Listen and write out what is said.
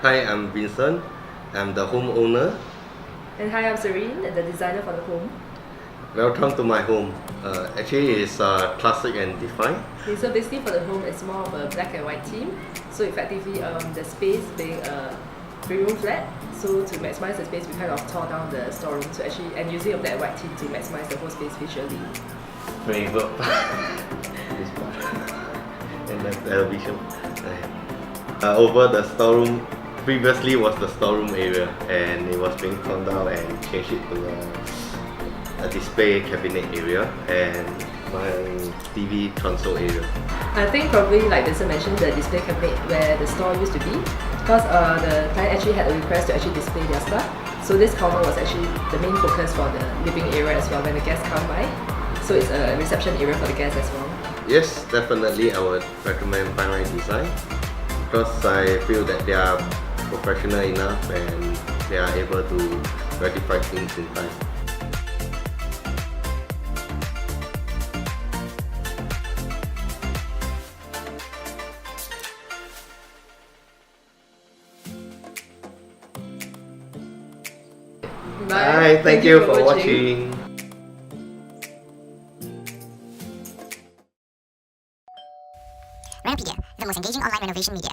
Hi, I'm Vincent. I'm the homeowner. And hi, I'm Serene, the designer for the home. Welcome to my home. Actually, it's classic and defined. Okay, so basically for the home, it's more of a black and white theme. So effectively, the space being a 3-room flat. So to maximize the space, we kind of tore down the storeroom to actually, and using a black and white theme to maximize the whole space visually. Favorite part. This part. And the television. Over the storeroom, previously was the storeroom area, and it was being torn down and changed it to a display cabinet area and my TV console area. I think probably like Vincent mentioned, the display cabinet where the store used to be, because the client actually had a request to actually display their stuff. So this counter was actually the main focus for the living area as well when the guests come by. So it's a reception area for the guests as well. Yes, definitely I would recommend Fineline Design because I feel that they are professional enough and they are able to rectify things in time. Bye. Thank you for watching. Renopedia, the most engaging online renovation media.